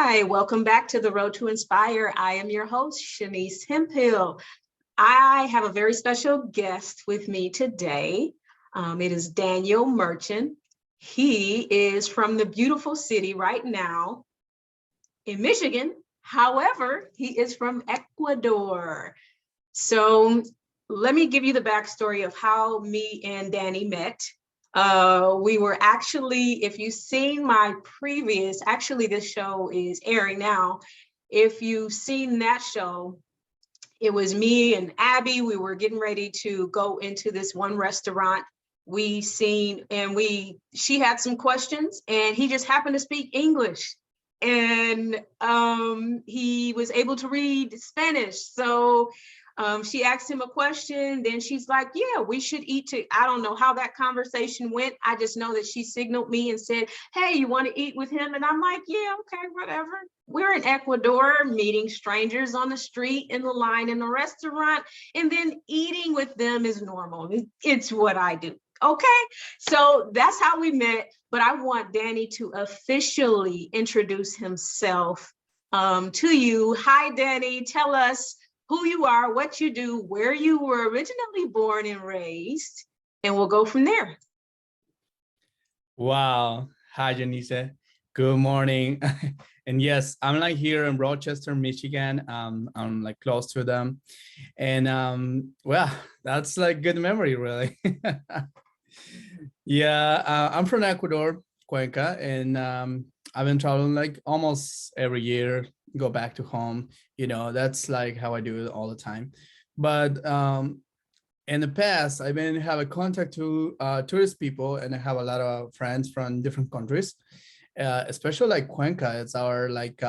Hi, welcome back to the Road to Inspire. I am your host, Shanice Hemphill. I have a very special guest with me today. It is Daniel Merchant. He is from the beautiful city right now in Michigan. However, he is from Ecuador. So let me give you the backstory of how me and Danny met. We were actually, if you've seen my previous, actually this show is airing now. If you've seen that show, it was me and Abby. We were getting ready to go into this one restaurant she had some questions and he just happened to speak English. And he was able to read Spanish. So she asked him a question, then she's like, yeah, we should eat I don't know how that conversation went. I just know that she signaled me and said, hey, you want to eat with him? And I'm like, yeah, okay, whatever. We're in Ecuador, meeting strangers on the street, in the line, in the restaurant, and then eating with them is normal. It's what I do. Okay, so that's how we met. But I want Danny to officially introduce himself to you. Hi, Danny. Tell us who you are, what you do, where you were originally born and raised, and we'll go from there. Wow. Hi, Janice. Good morning. And yes, I'm like here in Rochester, Michigan. I'm like close to them. And well, that's like good memory, really. Yeah, I'm from Ecuador, Cuenca, and I've been traveling like almost every year, go back to home. That's like how I do it all the time. But in the past, I've been have a contact to tourist people, and I have a lot of friends from different countries, especially like Cuenca. It's our like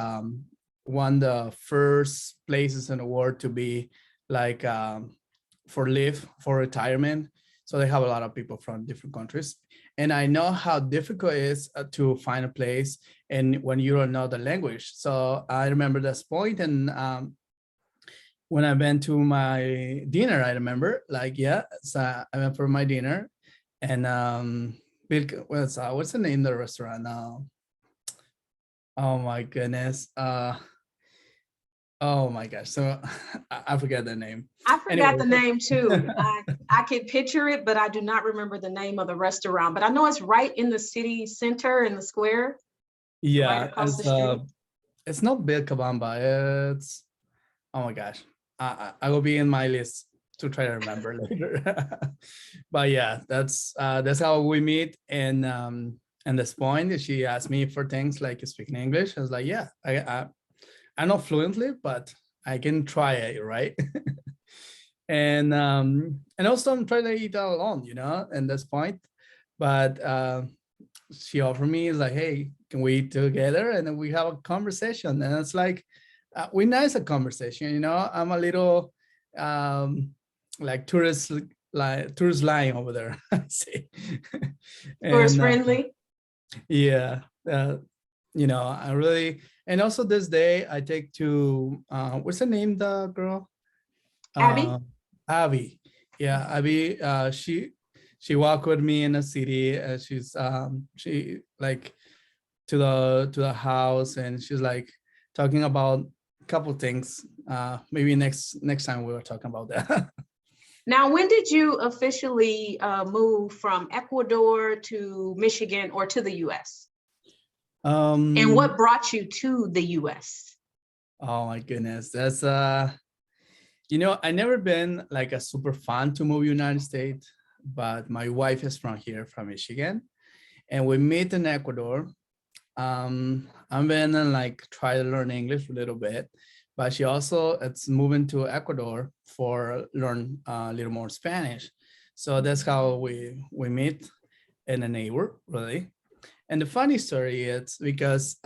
one of the first places in the world to be like for retirement. So they have a lot of people from different countries. And I know how difficult it is to find a place and when you don't know the language. So I remember this point, and when I went to my dinner, I remember so I went for my dinner, and what's the name of the restaurant now? Oh my goodness. Oh my gosh. So I forget the name. I forgot the name too. I could picture it, but I do not remember the name of the restaurant. But I know it's right in the city center in the square. Yeah, right across the street. It's not Vilcabamba. It's, oh my gosh. I will be in my list to try to remember later. But yeah, that's how we meet. And at this point, she asked me for things like speaking English. I was like, yeah, I know fluently, but I can try it, right? And also I'm trying to eat out alone, at this point. But she offered me like, hey, can we eat together? And then we have a conversation. And it's like, we nice a conversation, I'm a little like tourist line over there. See. Tourist friendly. Yeah. I really, and also this day I take to what's the name, the girl? Abby. Abby. Yeah, Abby. She walked with me in the city, and she like to the house, and she's like talking about a couple things. Maybe next time we were talking about that. Now, when did you officially move from Ecuador to Michigan or to the U.S.? And what brought you to the U.S.? Oh my goodness, that's I never been like a super fan to move United States, but my wife is from here, from Michigan, and we met in Ecuador. I'm gonna like try to learn English a little bit, but she also it's moving to Ecuador for learn a little more Spanish. So that's how we meet in a neighbor, really. And the funny story is because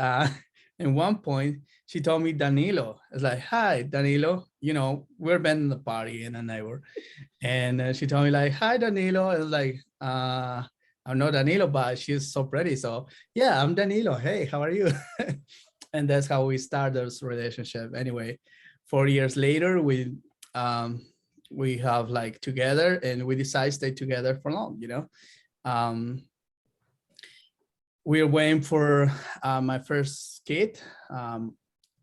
in one point she told me Danilo. It's like, hi, Danilo. We're been in the party in a neighbor, and she told me like, hi, Danilo. It's like, I'm not Danilo, but she's so pretty. So yeah, I'm Danilo. Hey, how are you? And that's how we start this relationship. Anyway, 4 years later, we have like together, and we decide to stay together for long. we're waiting for my first kid.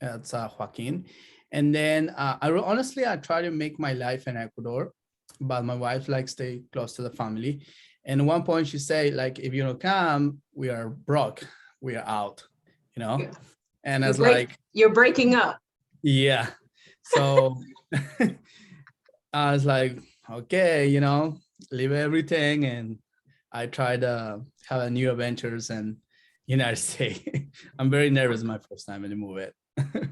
It's Joaquin. And then honestly, I try to make my life in Ecuador, but my wife likes stay close to the family. And at one point she said, like, if you don't come, we are broke, we are out, you know? Yeah. And it's like, You're breaking up. yeah. So I was like, okay, you know, leave everything. And I tried to have a new adventures and United States. I'm very nervous my first time when I move it,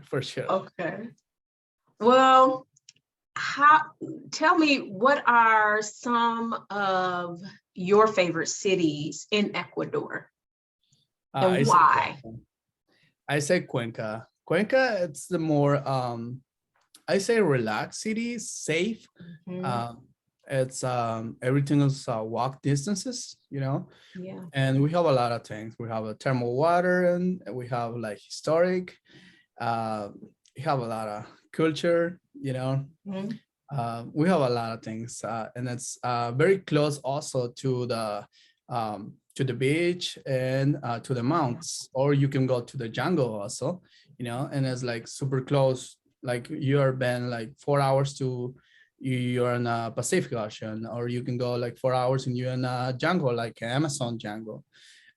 for sure. Okay. Well, tell me, what are some of your favorite cities in Ecuador and why? I say Cuenca. Cuenca, it's the more I say relaxed city, safe. Mhm. It's everything is walk distances, you know. Yeah. And we have a lot of things. We have a thermal water, and we have like historic. Uh, we have a lot of culture, you know. Mhm. We have a lot of things, and it's very close also to the beach and to the mountains, or you can go to the jungle also, you know, and it's like super close. Like you're been like 4 hours to you're in a Pacific Ocean, or you can go like 4 hours and you're in a jungle like Amazon jungle.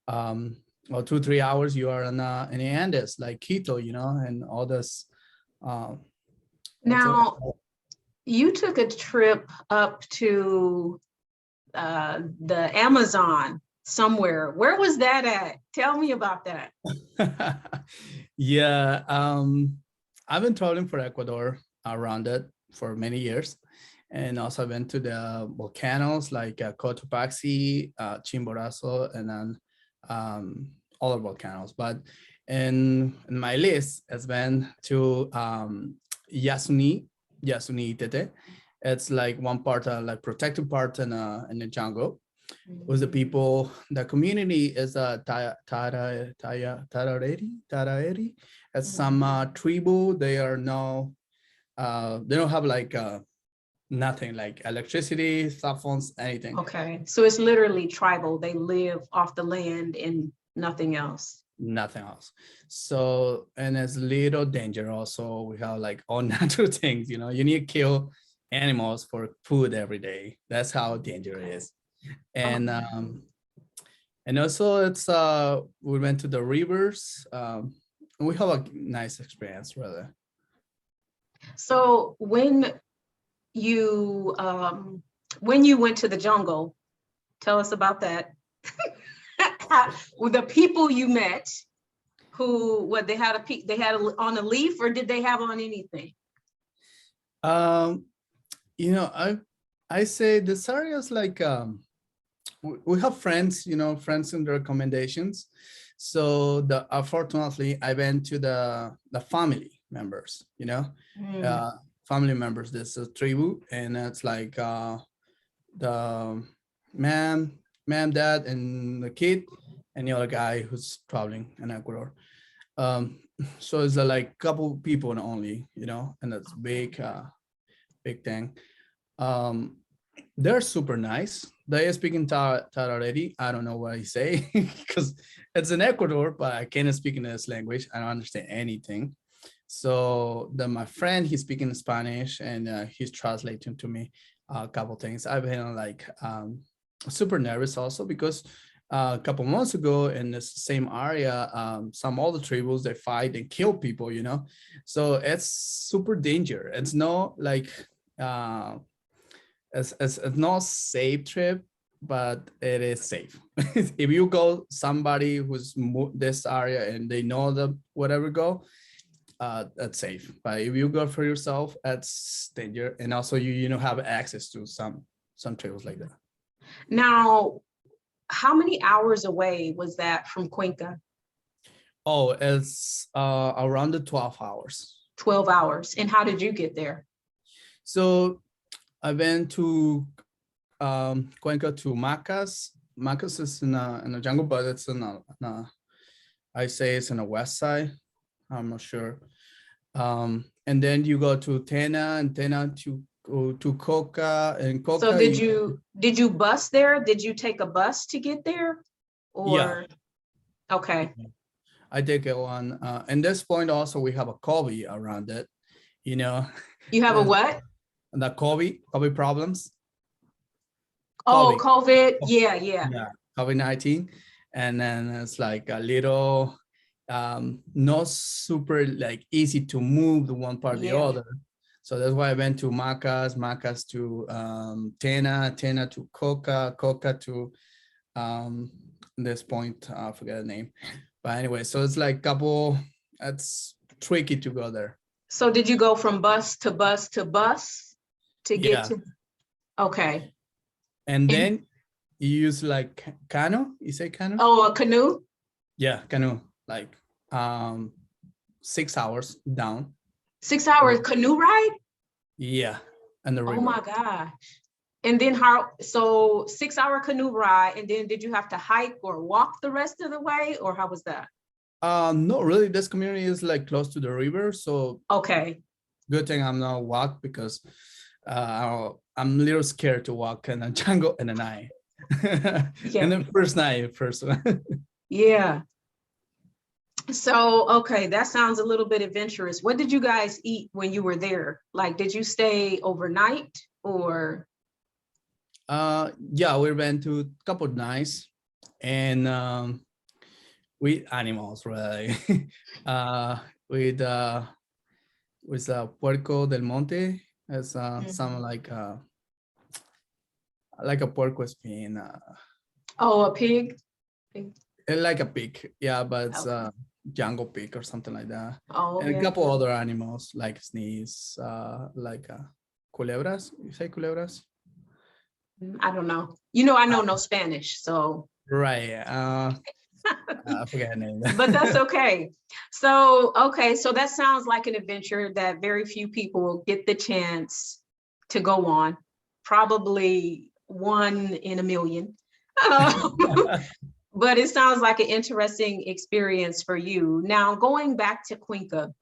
Um, or 2 3 hours you are in the Andes like Quito, you know, and all this. Um, it's a Now, you took a trip up to the Amazon somewhere. Where was that at? Tell me about that. yeah, I've been traveling for Ecuador around it for many years, and also I've been to the volcanoes like Cotopaxi, Chimborazo, and then other volcanoes. But in my list has been to Yasuni Tete. It's like one part, like protected part in the jungle with the people. The community is a Taraeri. It's some tribu. They are no, they don't have like nothing like electricity, cell phones, anything. Okay, so it's literally tribal. They live off the land and nothing else. Nothing else. So, and it's little danger also. We have like all natural things, you know, you need to kill animals for food every day. That's how dangerous it is. And and also it's we went to the rivers. We have a nice experience rather. So you when you went to the jungle, tell us about that. With the people you met, who what they had on a leaf, or did they have on anything? You know, I say this area is like we have friends, you know, friends and recommendations. So unfortunately I went to the family members, you know, family members. This is a tribu, and it's like the mom, dad, and the kid, and the other guy who's traveling in Ecuador. So it's like couple people only, you know, and it's big thing. Um, they're super nice. They speak in Tararedi. I don't know what I say because it's in Ecuador, but I can't speak in this language. I don't understand anything. So my friend, he's speaking Spanish, and he's translating to me a couple things. I've been like super nervous also because a couple months ago in this same area, some other tribals, they fight and kill people, you know. So it's super danger. It's not like it's not safe trip, but it is safe. If you go somebody who's this area and they know the whatever go, that's safe. But if you go for yourself, that's danger. And also you know have access to some trails like that. Now, how many hours away was that from Cuenca? Oh, it's around the 12 hours. 12 hours. And how did you get there? So I went to Cuenca to Macas. Macas is in a jungle, but it's I say it's in the west side. I'm not sure. And then you go to Tena, and Tena to go to Coca, and Coca. So did you bus there? Did you take a bus to get there? Or Yeah. Okay. I take it on. And this point also we have a COVID around it, you know, You have a the, what? the COVID problems, Oh, COVID, COVID. Yeah, yeah. yeah, COVID-19. And then it's like a little, not super like easy to move the one part or the Yeah. other. So that's why I went to Macas, Macas to Tena, Tena to Coca, Coca to this point, I forget the name. But anyway, so it's like couple, it's tricky to go there. So did you go from bus to bus to bus to get Yeah. to? Okay. And And then you use like canoe, you say canoe? oh, a canoe? Yeah, canoe, like 6 hours down. 6 hours canoe ride? Yeah, and the Oh my river. gosh. And then how, so 6 hour canoe ride, and then did you have to hike or walk the rest of the way, or how was that? No, really, this community is like close to the river, so Okay. good thing I'm not walk because I'm a little scared to walk in a jungle in the night. And Yeah. then first night, first one. Yeah. So, okay, that sounds a little bit adventurous. What did you guys eat when you were there? Like, did you stay overnight or? Yeah, we went to a couple of nights and we animals really. uh with puerco del monte as some like a porco spin, Oh, a pig? Pig. like a pig, yeah, but it's Okay. jungle pig or something like that, Oh, and a yeah. couple other animals like sneeze, like culebras. You say culebras? I don't know. You know, I know no Spanish, so, Right. I forget the name. but that's okay. So, okay, so that sounds like an adventure that very few people get the chance to go on. Probably one in a million. Um, but it sounds like an interesting experience for you. Now, going back to Cuenca,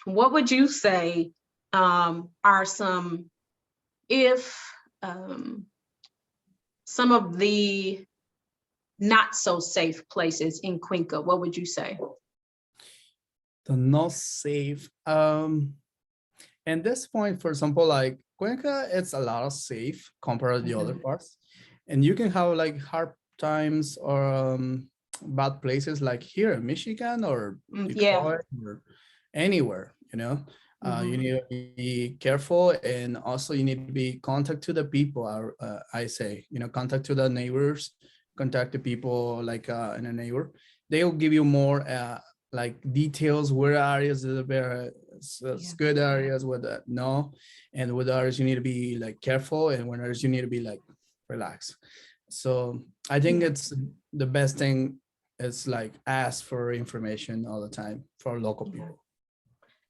what would you say are some, if some of the not so safe places in Cuenca, what would you say? The not safe. And this point, for example, like Cuenca, it's a lot of safe compared to the other parts, and you can have like hard times or bad places like here in Michigan or Yeah. Detroit or anywhere. You Mhm. need to be careful, and also you need to be contact to the people. I say, contact to the neighbors, contact the people like in a neighbor. They'll give you more like details where areas are very Yeah. good areas with no, and with others you need to be like careful, and when others you need to be like relax. So I think Yeah. it's the best thing is like ask for information all the time for local Yeah. people.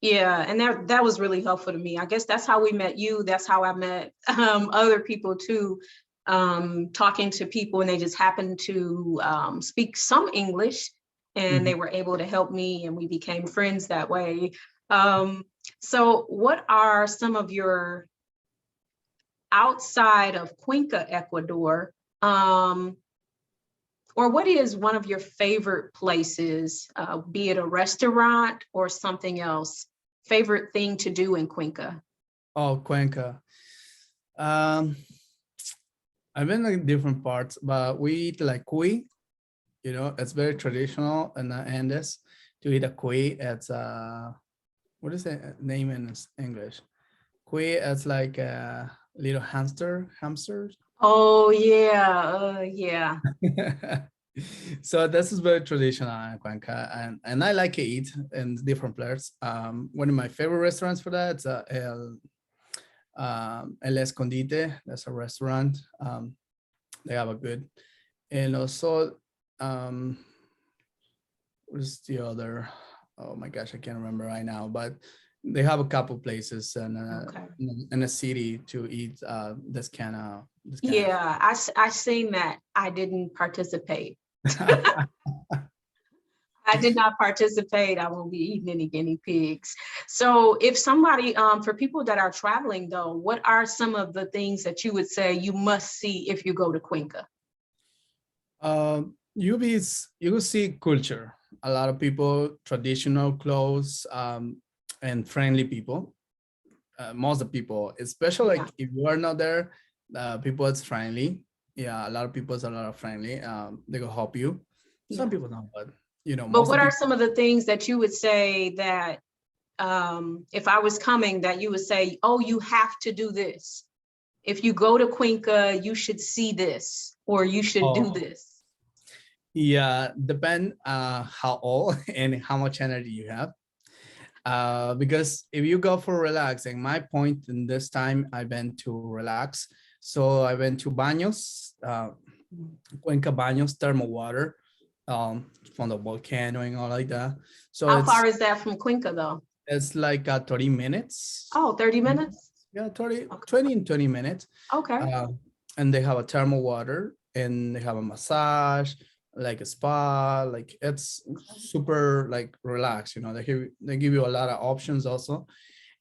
Yeah, and that was really helpful to me. I guess that's how we met you. That's how I met other people too. Talking to people, and they just happened to speak some English, and they Mhm. were able to help me, and we became friends that way. Um, so, what are some of your outside of Cuenca, Ecuador? Or what is one of your favorite places, be it a restaurant or something else, favorite thing to do in Cuenca? Oh, Cuenca. um I've been in different parts, but we eat like cuy. It's very traditional in the Andes to eat a cuy. It's what is the name in English? Cuy, it's like a little hamsters. Oh yeah, yeah. So this is very traditional in Cuenca, and I like to eat in different places. One of my favorite restaurants for that is El Escondite. That's a restaurant. They have a good, and also what is the other? Oh my gosh, I can't remember right now, but they have a couple places Okay. in a city to eat this kind of Yeah, I seen that. I didn't participate. I did not participate. I won't be eating any guinea pigs. So if somebody, for people that are traveling though, what are some of the things that you would say you must see if you go to Cuenca? you will see culture. A lot of people, traditional clothes, and friendly people. Most of the people, especially Yeah. like if you are not there, people it's friendly. Yeah, a lot of people are a lot of friendly. They will help you. Some Yeah. people don't, but you know, But most what of the are people. some of the things that you would say that if I was coming, that you would say, oh, you have to do this. If you go to Cuenca, you should see this, or you should do Oh, this. yeah, depend how old and how much energy you have. Because if you go for relaxing, my point in this time I went to relax. So I went to Baños, Cuenca Baños, thermal water, from the volcano and all like that. So How far is that from Cuenca though? it's like 30 minutes. Oh, 30 minutes? Yeah, 30, Okay. 20 and 20 minutes. Okay. Uh, and they have a thermal water and they have a massage, like a spa, like it's super like relaxed, you know, they give you a lot of options also.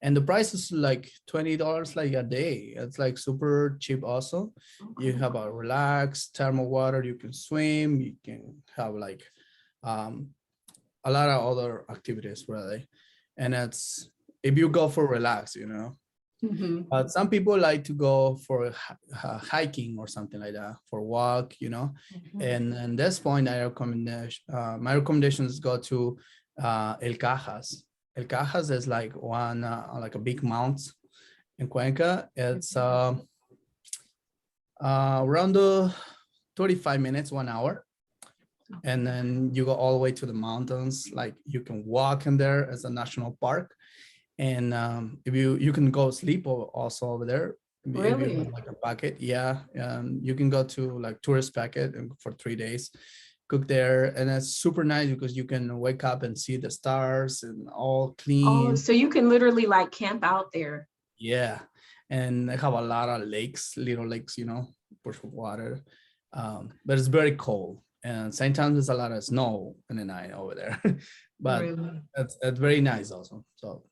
And the price is like $20 like a day. It's like super cheap also. You Okay. have a relaxed thermal water, you can swim, you can have like um, a lot of other activities really. And it's if you go for relax, you know. Mhm. But some people like to go for hiking or something like that for walk, you know. Mhm. And at this point, I recommend my recommendations go to El Cajas. El Cajas is like one like a big mount in Cuenca. It's around the 35 minutes, 1 hour, and then you go all the way to the mountains. Like you can walk in there as a national park, and if you can go sleep also over there if you have Really? like a packet. Yeah, you can go to like tourist packet and for 3 days, cook there, and it's super nice because you can wake up and see the stars and all Oh, clean. so you can literally like camp out there. Yeah, and they have a lot of lakes, little lakes, you know, push of water, but it's very cold, and sometimes there's a lot of snow in the night over there. But Really? it's very nice also. So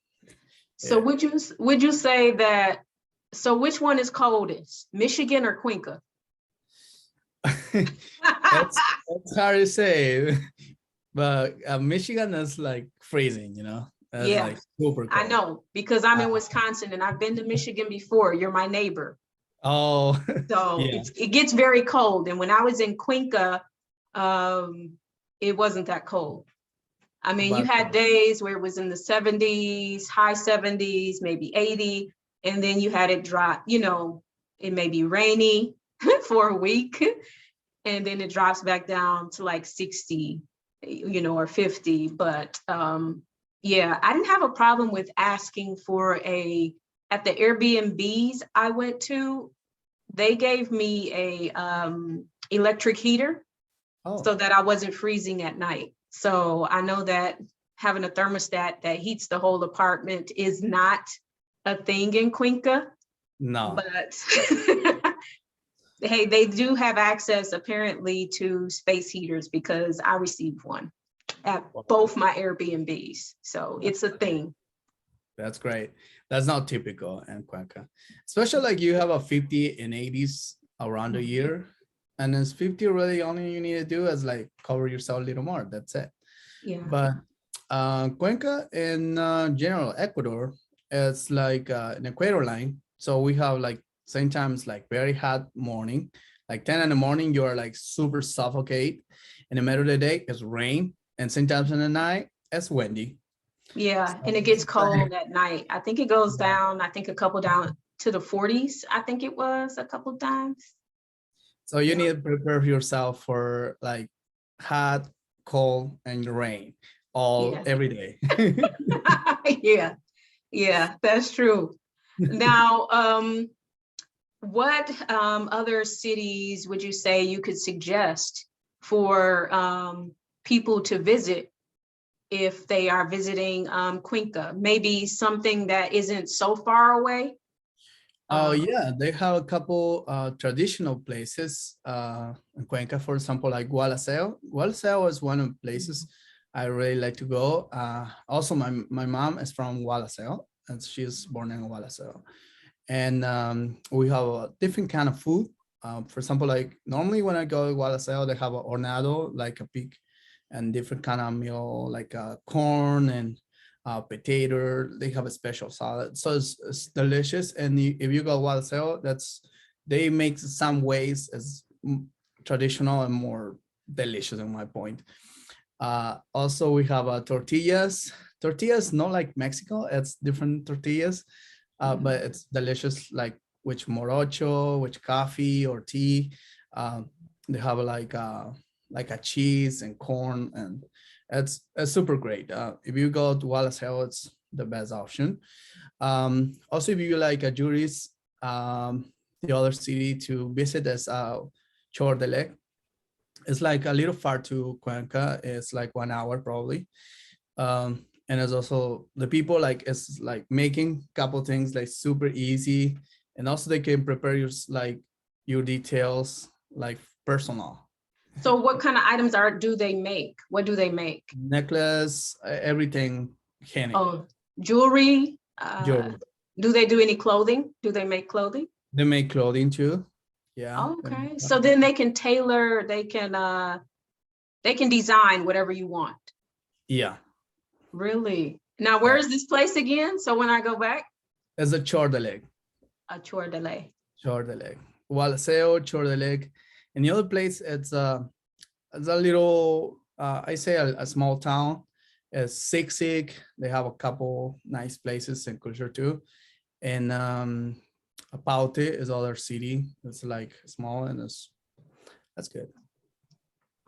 So yeah. would you say that, so which one is coldest, Michigan or Cuenca? That's hard to say, but Michigan is like freezing, you know. That's Yeah, like super I cold. know because I'm Uh, in Wisconsin and I've been to Michigan before. You're my neighbor. oh, So yeah, it gets very cold. And when I was in Cuenca, it wasn't that cold. I mean, you but had days where it was in the 70s, high 70s, maybe 80, and then you had it drop, it may be rainy for a week, and then it drops back down to like 60, or 50. But yeah, I didn't have a problem with asking for at the Airbnbs I went to, they gave me a electric heater oh, so that I wasn't freezing at night. So I know that having a thermostat that heats the whole apartment is not a thing in Cuenca, no. but hey, they do have access apparently to space heaters because I received one at Wow, both my Airbnbs. So that's it's a thing. that's great. That's not typical in Cuenca, especially like you have a 50 and 80s around the year, and it's 50 really only you need to do is like cover yourself a little more. That's it. Yeah. But Cuenca in general, Ecuador, it's like an equator line. So we have like sometimes like very hot morning, like 10 in the morning, you are like super suffocate. In the middle of the day, it's rain. And sometimes in the night, it's windy. Yeah. And So it it's gets like, cold at night. I think it goes yeah. down, I think a couple down to the 40s. I think it was a couple times. So you Yeah. need to prepare yourself for like hot, cold, and rain all Yeah. every day. Yeah. Yeah, that's true. Now, what other cities would you say you could suggest for people to visit if they are visiting Cuenca? Maybe something that isn't so far away. Oh Um, yeah, they have a couple traditional places in Cuenca, for example, like Gualaceo. Gualaceo is one of the places I really like to go. Also, my mom is from Gualaceo, and she's born in Gualaceo. And we have a different kind of food. For example, like normally when I go to Guadalajara, they have a hornado, like a pig and different kind of meal, like corn and potato. They have a special salad, so it's delicious. And if you go to Guadalajara, that's they make some ways as traditional and more delicious in my point. Also, we have tortillas. Tortillas, not like Mexico, it's different tortillas, but it's delicious, like with morocho, with coffee or tea. They have like a cheese and corn, and it's super great. If you go to Wallace Hill, it's the best option. Also, if you like a juris, the other city to visit is Chor de Lec. It's like a little far to Cuenca. It's like 1 hour probably. And it's also the people like it's like making couple things like super easy, and also they can prepare your like your details like personal. So what kind of items do they make? What do they make? Necklace, everything. Oh, jewelry. Jewelry. Do they do any clothing? Do they make clothing? They make clothing too. Yeah. Okay. So then they can tailor, they can design whatever you want. Yeah. Really? Now, where is this place again? So when I go back? It's a Chor de Lec. A Chor de Lec. Chor de Lec. Walseo, Chor de Lec. And the other place, it's a little, I say a small town. It's Siksik. They have a couple nice places and culture too. And Apaute is other city. It's like small and that's good.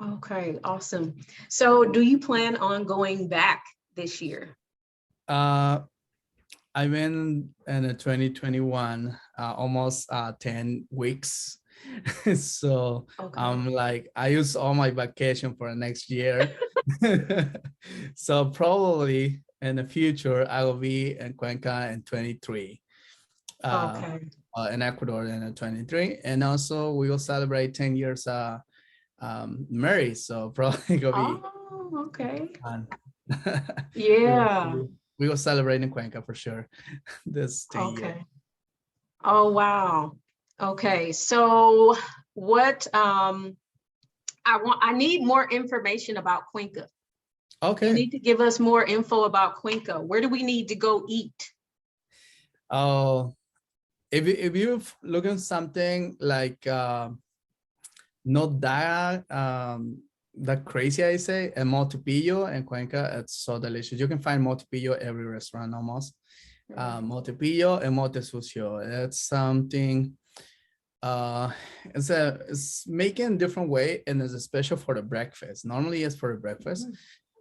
Okay, awesome. So do you plan on going back this year? I've been in 2021, almost 10 weeks. So Okay. I'm like, I use all my vacation for the next year. So probably in the future, I will be in Cuenca in 23. Okay. In Ecuador in 23. And also we will celebrate 10 years married. So probably gonna be okay. fun. Yeah. We will celebrate in Cuenca for sure. This 10 years. Okay. Oh, wow. Okay. So what I need more information about Cuenca. Okay. You need to give us more info about Cuenca. Where do we need to go eat? Oh, if you look at something like not that crazy, I say, and Montepillo and Cuenca, it's so delicious. You can find Montepillo every restaurant almost. Montepillo and Monte Sucio. It's something. It's making different way, and it's special for the breakfast. Normally, it's for the breakfast,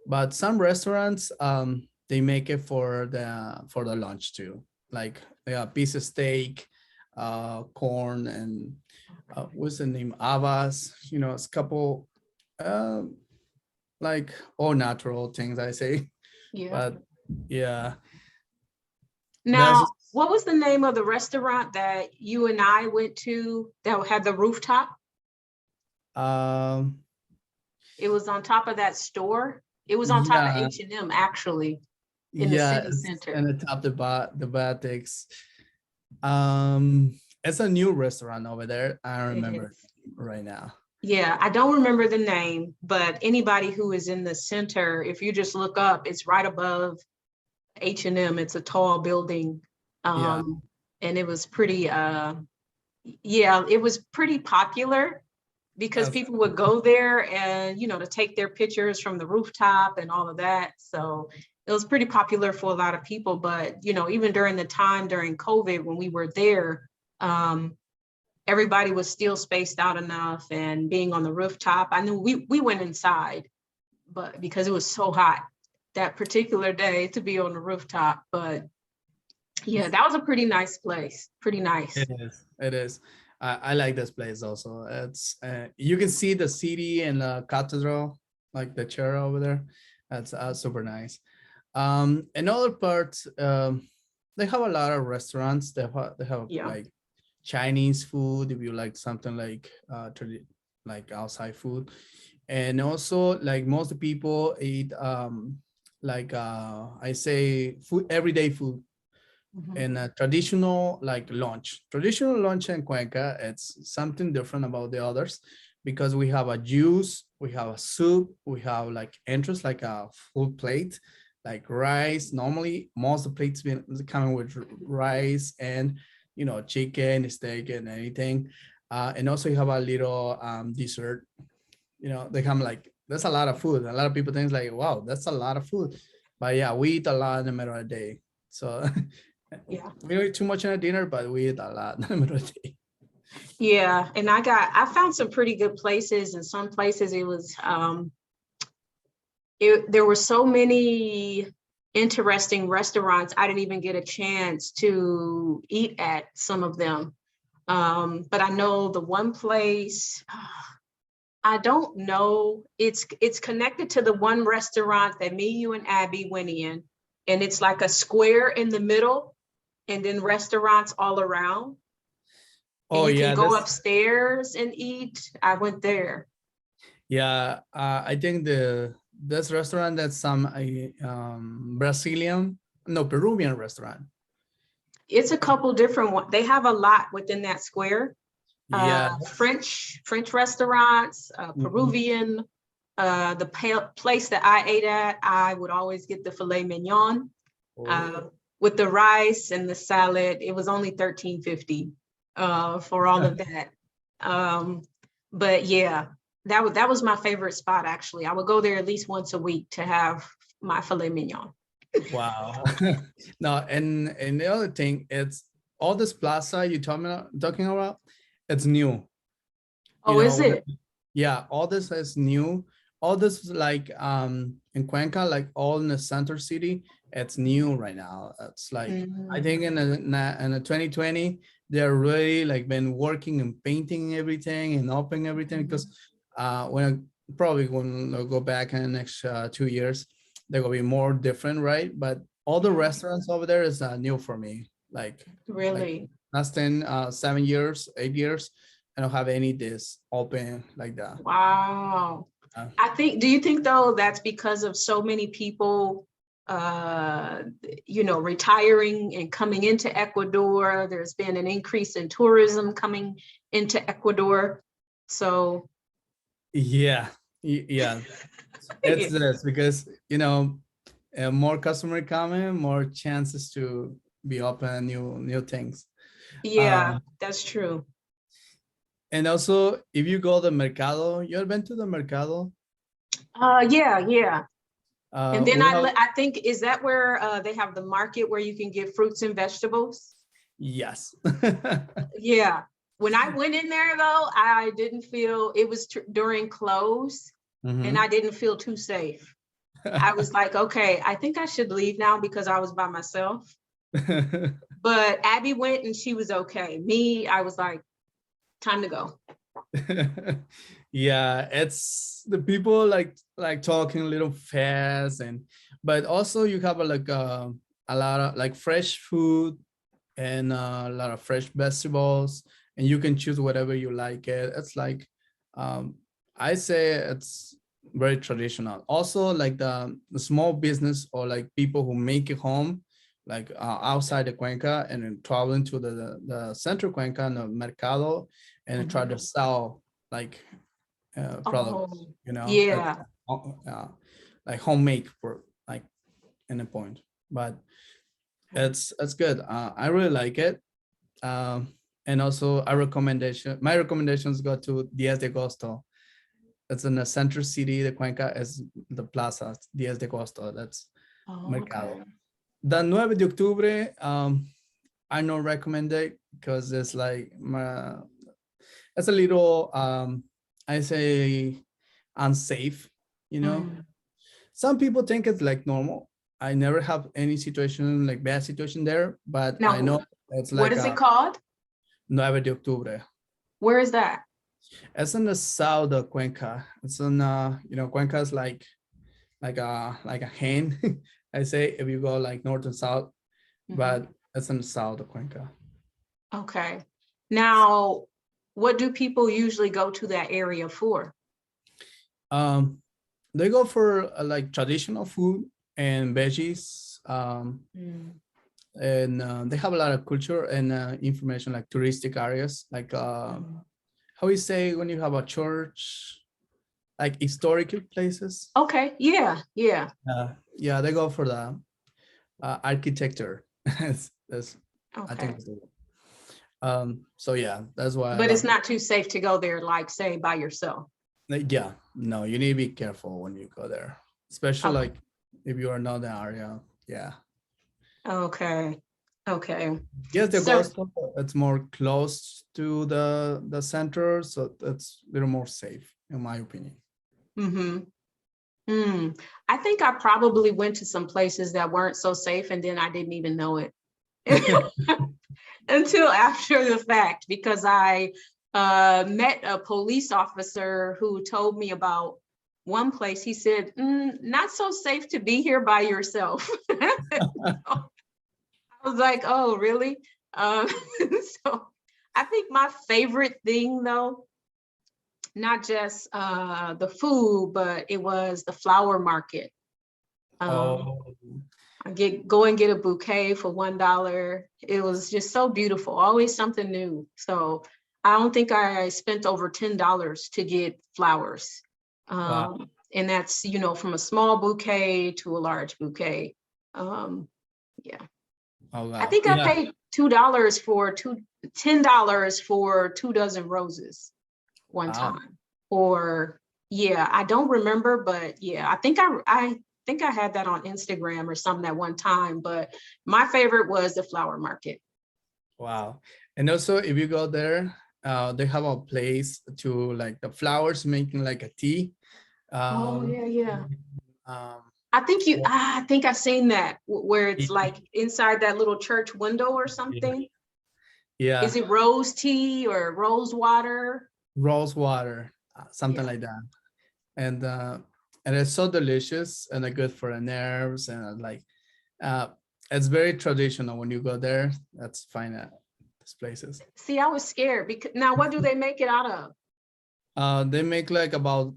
but some restaurants they make it for the lunch too. Like they have piece of steak, corn, and what's the name? Habas. You know, it's a couple like all natural things I say. Yeah. But yeah. Now, what was the name of the restaurant that you and I went to that had the rooftop? It was on top of that store. It was on top of H&M actually, in the city center. And the top the Batics. It's a new restaurant over there. I don't remember right now. Yeah, I don't remember the name, but anybody who is in the center, if you just look up, it's right above H&M. It's a tall building. And it was pretty, it was pretty popular because people would go there and, to take their pictures from the rooftop and all of that. So it was pretty popular for a lot of people. But, even during the time during COVID, when we were there, everybody was still spaced out enough, and being on the rooftop, I knew we went inside, but because it was so hot that particular day to be on the rooftop. But yeah, that was a pretty nice place. Pretty nice. It is. I like this place also. It's you can see the city and the cathedral, like the chair over there. That's super nice. In other parts, they have a lot of restaurants. They have like Chinese food, if you like something like outside food. And also, like most people eat like I say food, everyday food. Mhm. and a traditional like lunch. Traditional lunch in Cuenca, it's something different about the others because we have a juice, we have a soup, we have like interest, like a full plate, like rice. Normally, most of the plates been coming with rice and chicken, steak, and anything. And also you have a little dessert. They come like that's a lot of food. A lot of people think like, wow, that's a lot of food. But yeah, we eat a lot in the middle of the day. So Yeah. we don't eat too much in a dinner, but we eat a lot in the middle of the day. Yeah. And I found some pretty good places, and some places it was there were so many interesting restaurants. I didn't even get a chance to eat at some of them. But I know the one place, I don't know. It's connected to the one restaurant that me, you, and Abby went in, and it's like a square in the middle, and then restaurants all around, and Oh you can yeah, go that's upstairs and eat. I went there. yeah. I think the this restaurant that's some Brazilian, no, Peruvian restaurant. It's a couple different ones. They have a lot within that square. Yeah. French restaurants, Mhm. Peruvian. Place that I ate at, I would always get the filet mignon uh, Oh. with the rice and the salad. It was only $13.50 for all of that. But yeah, that was my favorite spot actually. I would go there at least once a week to have my filet mignon. Wow. No, and the other thing, it's all this plaza you talking about, it's new. You Oh, is know, it? yeah, all this is new. All this is like in Cuenca, like all in the center city, it's new right now. It's like I Mm, think in the 2020, they're really like been working and painting everything and opening everything because when probably when I go back in the next 2 years, they're gonna be more different, right? But all the yeah, restaurants over there is new for me. Like really. last 10, 7 years, 8 years, I don't have any this open like that. Wow. Uh, Do you think though that's because of so many people, uh, retiring and coming into Ecuador? There's been an increase in tourism coming into Ecuador. So, yeah, yeah, it's yeah, this because more customer coming, more chances to be open new things. yeah, Uh, that's true. and also, if you go to the mercado, you ever been to the mercado? Yeah, yeah. And then We have I think, is that where they have the market where you can get fruits and vegetables? yes. Yeah. When I went in there though, I didn't feel it was during close, and I Mhm. didn't feel too safe. I was like, okay, I think I should leave now because I was by myself. But Abby went and she was okay. Me, I was like, time to go. Yeah, it's the people like talking a little fast but also you have a lot of like fresh food and a lot of fresh vegetables and you can choose whatever you like it's like um I say it's very traditional. Also like the small business or like people who make it home like outside the Cuenca and then traveling to the central Cuenca and the mercado and try to Mhm. sell like products, Oh, at, yeah. uh, like homemade for like in a point. But it's good. I really like it. Um, and also my recommendations go to Diez de Agosto. It's in the center city. The Cuenca is the plaza, Diez de Agosto. That's Oh, Mercado. okay. The 9 de Octubre, I don't recommend it because it's like it's a little I say unsafe, you know. Mm. Some people think it's like normal. I never have any situation like bad situation there, but I Now, know it's what like is it a called? 9 de Octubre. Where is that? It's in the south of Cuenca. It's in Cuenca is like a hand. I say if you go like north and south, Mhm. but it's in the south of Cuenca. Okay. Now, what do people usually go to that area for? Um, they go for like traditional food and veggies. Mm. and they have a lot of culture and information, like touristic areas, like how you say when you have a church, like historical places. Okay, yeah, yeah. Yeah, they go for the architecture. That's I think Okay. that's the word. So yeah, that's why I But it's love it. not too safe to go there, like say by yourself. Like, yeah, no, you need to be careful when you go there, especially Okay. like if you are not in the area. Yeah. Okay. Okay. Yes, the So, ghost town, it's more close to the center, so it's a little more safe, in my opinion. mm-hmm. I think I probably went to some places that weren't so safe and then I didn't even know it until after the fact, because I met a police officer who told me about one place. He said, not so safe to be here by yourself. I was like, oh, really? Um, so I think my favorite thing though, not just the food, but it was the flower market. Um, Oh, go and get a bouquet for $1. It was just so beautiful, always something new. So I don't think I spent over $10 to get flowers. wow. And that's, from a small bouquet to a large bouquet. Yeah. Oh, I wow. think I Yeah. paid $10 for 2 dozen roses one Wow. time. Or yeah, I don't remember, but yeah, I think I had that on Instagram or something at one time. But my favorite was the flower market. Wow. And also, if you go there, they have a place to like the flowers making like a tea. Oh Um, yeah, yeah. um, I think I've seen that where it's yeah, like inside that little church window or something. yeah, Is it rose tea or rose water? rose water, something Yeah. like that. And it's so delicious and good for the nerves and like uh, it's very traditional when you go there. That's fine at these places. See, I was scared because now what do they make it out of? They make like about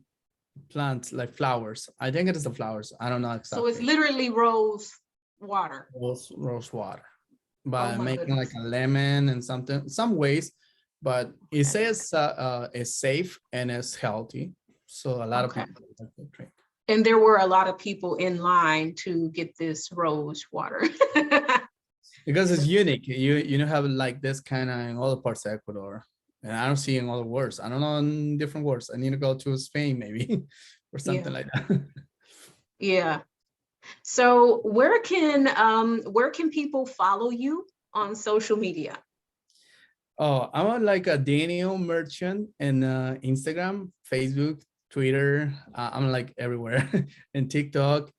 plants like flowers. I think it is the flowers. I don't know So it's exactly. literally rose water. Rose water, Oh by my making like goodness. a lemon and something, some ways, but it Okay. says it's safe and it's healthy. So a lot of Okay. people like to drink. And there were a lot of people in line to get this rose water. Because it's unique. You don't have like this kind of in other parts of Ecuador, and I don't see in other words. I don't know in different words. I need to go to Spain maybe or something Yeah, like that. yeah. So where can people follow you on social media? Oh, I'm on like a Daniel merchant in Instagram, Facebook, Twitter. I'm like everywhere and TikTok.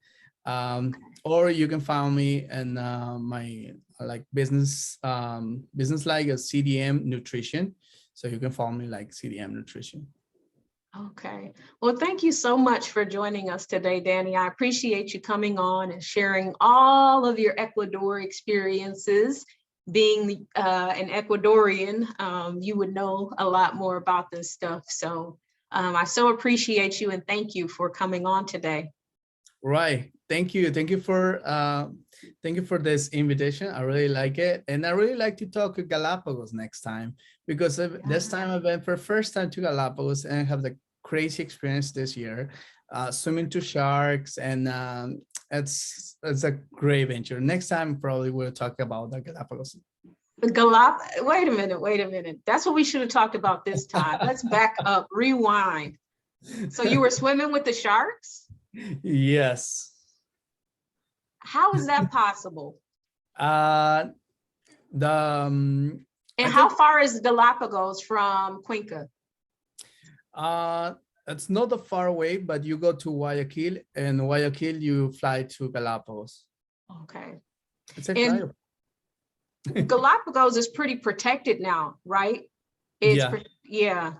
Or you can find me in my like business like a CDM nutrition. So you can follow me like CDM nutrition. Okay. Well, thank you so much for joining us today, Danny. I appreciate you coming on and sharing all of your Ecuador experiences. Being an Ecuadorian, you would know a lot more about this stuff. So I so appreciate you and thank you for coming on today. Right. Thank you. Thank you for this invitation. I really like it. And I really like to talk to Galapagos next time because this Yeah. time I went for first time to Galapagos and have the crazy experience this year. Swimming to sharks and it's a great venture. Next time probably we'll talk about the Galapagos. Wait a minute, wait a minute. That's what we should have talked about this time. Let's back up, rewind. So you were swimming with the sharks? Yes. How is that possible? Uh the I And how think far is Galapagos from Cuenca? Uh, it's not that far away, but you go to Guayaquil, and Guayaquil you fly to Galapagos. Okay. It's a And flyover. Galapagos is pretty protected now, right? Yeah, Yeah,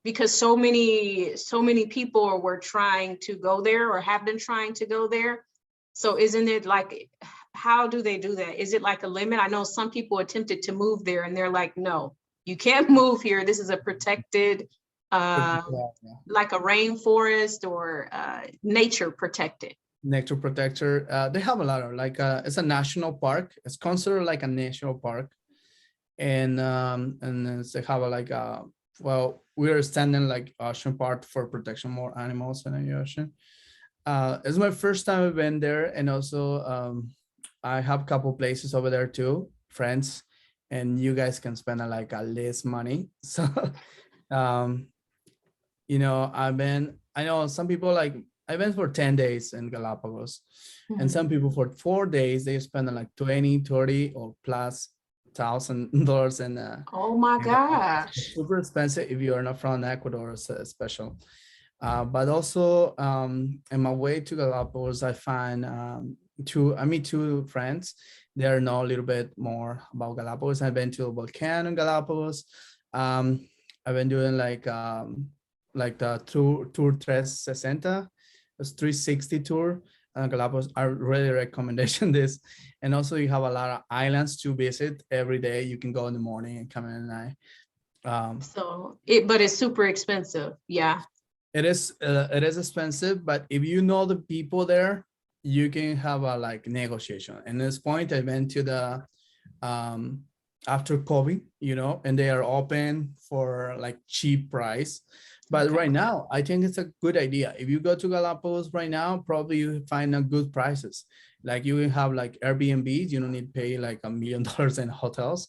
because so many people were trying to go there or have been trying to go there. So isn't it like, how do they do that? Is it like a limit? I know some people attempted to move there and they're like, no, you can't move here. This is a protected, but uh, yeah, like a rainforest or nature protected. nature protector. They have a lot of like it's a national park. It's considered like a national park, and then they have a, like well, we're standing like ocean part for protection more animals in the ocean. It's my first time I've been there, and also I have a couple places over there too, friends, and you guys can spend like a less money. So um, I know some people like I went for 10 days in Galapagos, and some people for 4 days they spend like 20, 30 or plus $1,000 Oh my in Galapagos. It's gosh. super expensive if you are not from Ecuador, special. But also in my way to Galapagos, I find I meet two friends. They know a little bit more about Galapagos. I've been to a volcano in Galapagos. Um, I've been doing like the tour 360. It's 360 tour. Galapagos, I really recommendation this. And also you have a lot of islands to visit every day. You can go in the morning and come in at night. So but it's super expensive. Yeah. It is expensive, but if you know the people there, you can have a like negotiation. And at this point, I went to the um after COVID, and they are open for like cheap price. But Okay. right now, I think it's a good idea. If you go to Galapagos right now, probably you find a good prices. Like you will have like Airbnbs, you don't need to pay like $1 million in hotels.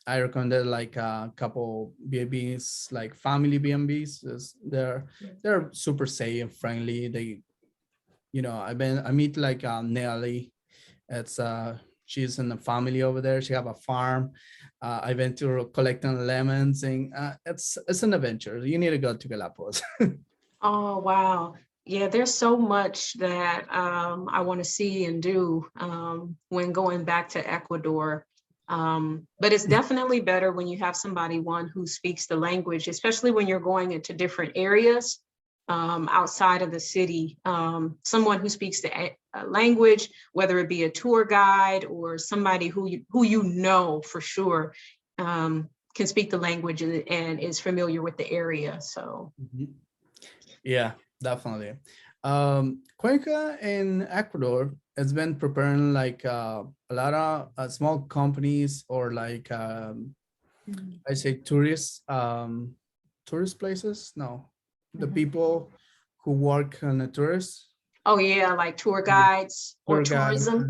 I recommended like a couple B&Bs, like family B&Bs. They're super safe and friendly. I meet like Nelly. It's she's in the family over there. She have a farm. I went to collecting lemons, and it's an adventure. You need to go to Galapagos. Oh, wow. Yeah, there's so much that I want to see and do when going back to Ecuador. But it's definitely better when you have somebody, one who speaks the language, especially when you're going into different areas outside of the city. Someone who speaks the language, whether it be a tour guide or somebody who you know for sure can speak the language and is familiar with the area. So. Mhm. Yeah, definitely. Cuenca in Ecuador has been preparing like a lot of small companies or like I say tourist places. No, the Mhm. people who work on the tourists. Oh yeah, like tour guides or Tour guide, tourism.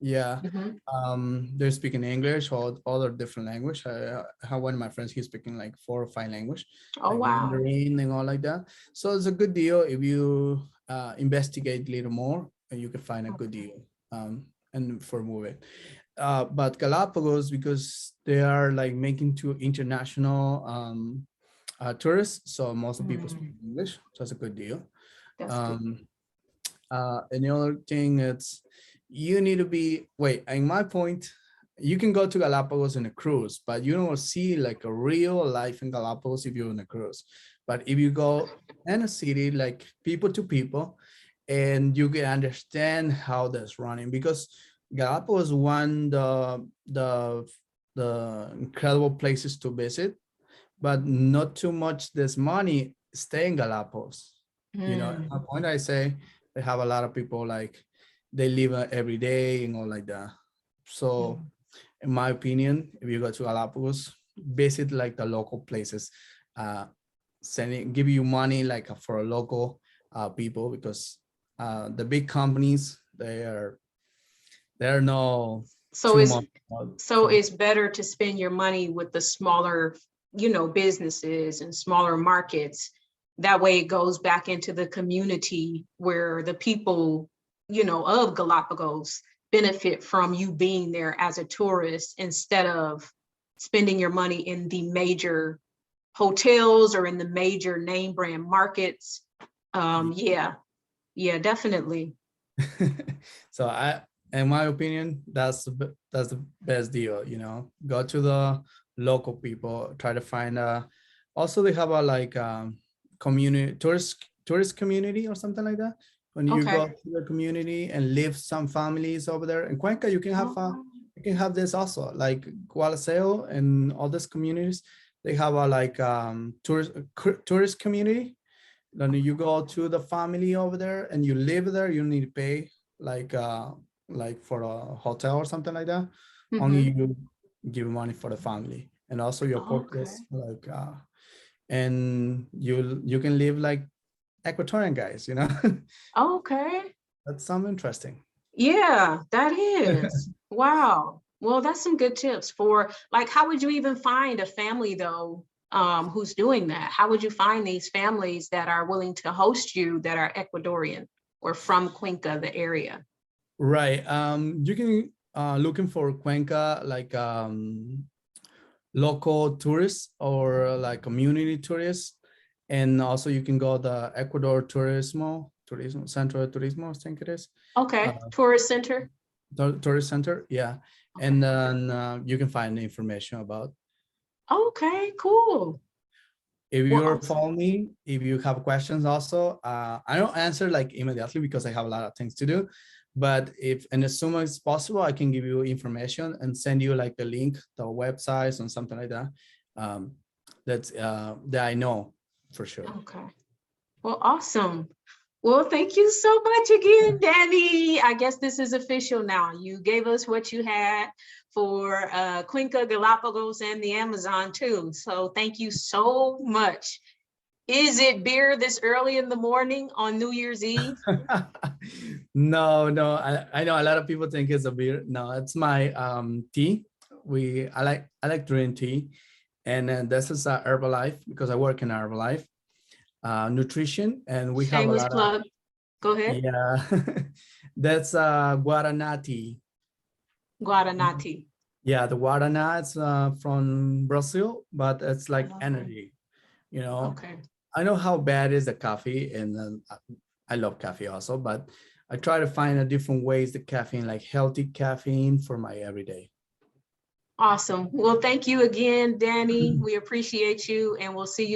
yeah. Mhm. They're speaking English or other different language. I have one of my friends, he's speaking like 4 or 5 language, Oh like wow. Mandarin and all like that. So it's a good deal if you investigate a little more, and you can find a good deal and for moving. But Galapagos, because they are like making to international tourists, so most of the people speak Mm, English, so it's a good deal. that's good. Um, and the other thing it's you need to be wait. In my point, you can go to Galapagos in a cruise, but you don't see like a real life in Galapagos if you're in a cruise. But if you go in a city, like people to people, and you can understand how that's running because Galapagos one the incredible places to visit, but not too much this money stay in Galapagos. At my Mm, point, I say they have a lot of people like they live every day and all like that. So, mm. in my opinion, if you go to Galapagos, visit like the local places, uh, sending give you money like for a local people because the big companies they're no So too it's much so for. it's better to spend your money with the smaller, businesses and smaller markets. That way it goes back into the community where the people, of Galapagos benefit from you being there as a tourist instead of spending your money in the major hotels or in the major name brand markets. Yeah, yeah, definitely. So in my opinion, that's the best deal. Go to the local people, try to find also they have a like community tourist community or something like that. When you Okay. go to the community and live some families over there in Cuenca, you can have this also like Gualaceo and all these communities. They have a like tourist community when you go to the family over there and you live there, you need to pay like for a hotel or something like that. Only Mhm. you give money for the family, and also your Okay. purpose, and you can live like Equatorian guys, you know. Okay. That sounds interesting. Yeah, that is. Wow. Well, that's some good tips for like how would you even find a family though who's doing that? How would you find these families that are willing to host you that are Ecuadorian or from Cuenca, the area? Right. You can looking for Cuenca like local tourists or like community tourists, and also you can go the Ecuador Turismo Centro de Turismo, I think it is. Okay. Tourist center. Tourist center, yeah. Okay. And then you can find information about. Okay, cool. If Well, you're awesome. following me, if you have questions also, I don't answer like immediately because I have a lot of things to do. But if and as soon as possible, I can give you information and send you like the link to websites and something like that. Um, that I know for sure. Okay. Well, awesome. Well, thank you so much again, Danny. I guess this is official now. You gave us what you had for Cuenca, Galapagos, and the Amazon too. So thank you so much. Is it beer this early in the morning on New Year's Eve? No, I know a lot of people think it's a beer. No, it's my tea. I like drinking tea, and this is Herbalife because I work in Herbalife nutrition, and we have a Shameless lot of, plug. Go ahead. yeah. That's Guaraná tea. Guaranati. Yeah, the Guaraná is from Brazil, but it's like Oh, energy. You know, okay. I know how bad is the coffee, and I love coffee also, but I try to find a different ways the caffeine, like healthy caffeine for my everyday. Awesome. Well, thank you again, Danny. We appreciate you, and we'll see you